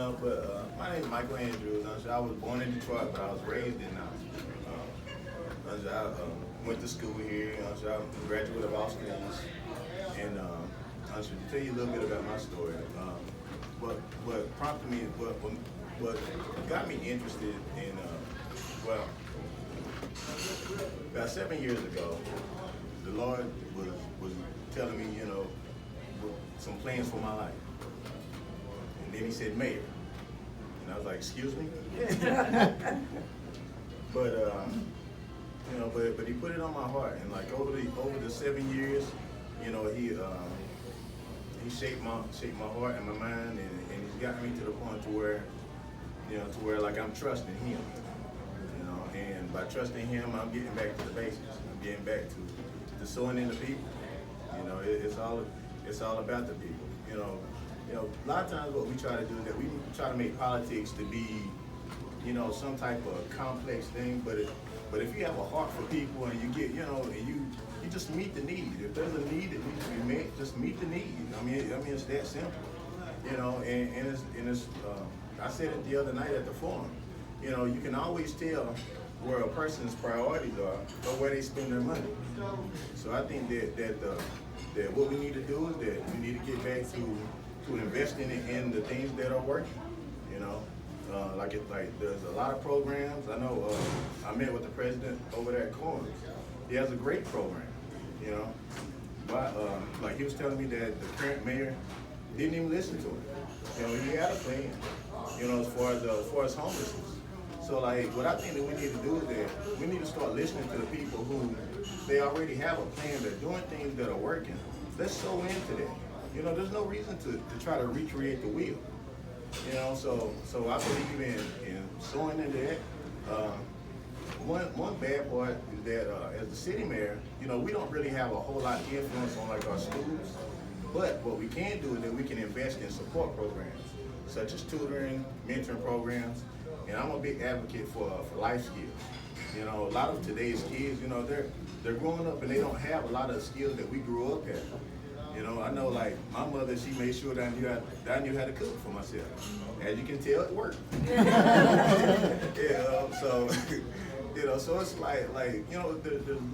My name is Michael Andrews. I was born in Detroit, but I was raised in went to school here. I graduated of Austin East, and I should tell you a little bit about my story. What prompted me, what got me interested in, well, about 7 years ago, the Lord was telling me, some plans for my life. And then he said, mayor. And I was like, excuse me? but, but he put it on my heart. And like over the 7 years, he shaped my heart and my mind, and he's got me to the point to where like I'm trusting him. And by trusting him, I'm getting back to the basics. I'm getting back to sowing in the people. It's all about the people. A lot of times what we try to do is that we try to make politics to be, some type of complex thing. But if you have a heart for people and you get, and you just meet the need. If there's a need that needs to be met, just meet the need. I mean, it's that simple. I said it the other night at the forum. You can always tell where a person's priorities are or where they spend their money. So I think that what we need to do is that we need to get back to investing in the things that are working. There's a lot of programs. I know I met with the president over there at Corn. He has a great program. But he was telling me that the current mayor didn't even listen to him. He had a plan. As far as homelessness. So what I think that we need to do is that we need to start listening to the people who they already have a plan. They're doing things that are working. Let's sow into that. There's no reason to try to recreate the wheel. So I believe in sowing into that. One bad part is that as the city mayor, we don't really have a whole lot of influence on our schools. But what we can do is that we can invest in support programs, such as tutoring, mentoring programs. And I'm a big advocate for life skills. A lot of today's kids, they're growing up and they don't have a lot of skills that we grew up at. I know my mother, she made sure that I knew how to cook for myself. As you can tell, it worked. So it's there's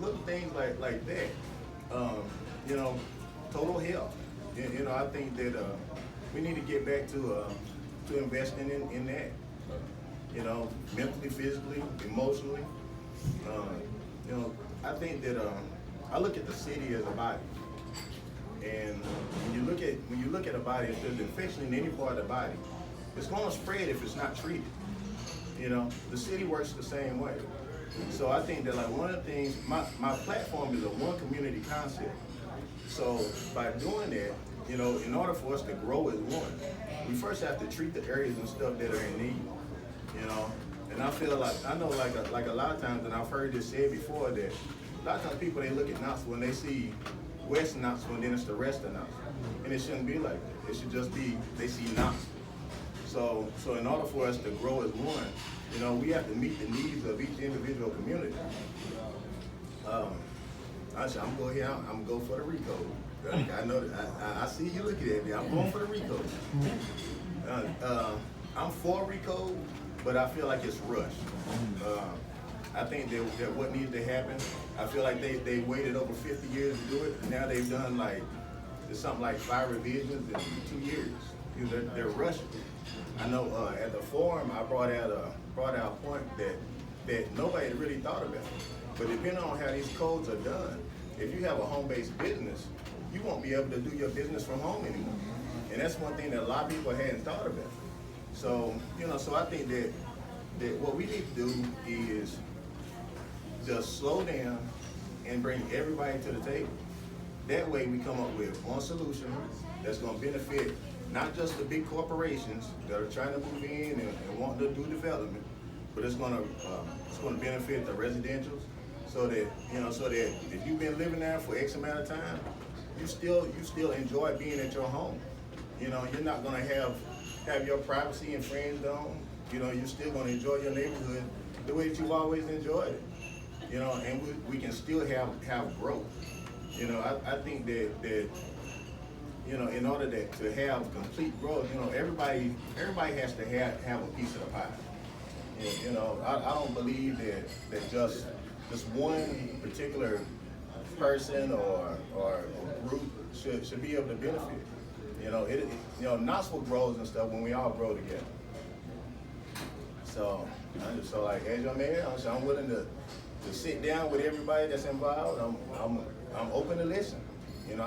little things like that. Total health. I think that we need to get back to investing in that. Mentally, physically, emotionally. I think that I look at the city as a body, and when you look at a body, if there's infection in any part of the body, it's going to spread if it's not treated. The city works the same way. So I think that one of the things, my platform is a one community concept. So by doing that, in order for us to grow as one, we first have to treat the areas and stuff that are in need. And I feel I know a lot of times, and I've heard this said before, that a lot of times people, they look at Knoxville and they see West Knoxville and then it's the rest of Knoxville. And it shouldn't be like that. It should just be, they see Knoxville. So in order for us to grow as one, we have to meet the needs of each individual community. I'm going here, I'm going to go for the RICO. I know that, I see you looking at me, I'm going for the RICO. I'm for RICO, but I feel like it's rushed. I think that what needs to happen, I feel like they waited over 50 years to do it, and now they've done it's something like 5 revisions in 2 years. They're rushing. I know at the forum I brought out a point that nobody really thought about. But depending on how these codes are done, if you have a home-based business, you won't be able to do your business from home anymore. And that's one thing that a lot of people hadn't thought about. So, so I think that what we need to do is just slow down and bring everybody to the table. That way we come up with one solution that's going to benefit not just the big corporations that are trying to move in and want to do development, but it's going to benefit the residentials, so that if you've been living there for X amount of time, you still enjoy being at your home. You're not going to have your privacy and friends don't. You're still going to enjoy your neighborhood the way that you've always enjoyed it. And we can still have growth. I think that you know, in order to have complete growth, you know, everybody has to have a piece of the pie. You know, I don't believe that just one particular person or group should be able to benefit. You know, you know, Knoxville grows and stuff when we all grow together. So like as your man, I'm willing to sit down with everybody that's involved. I'm open to listen. You know,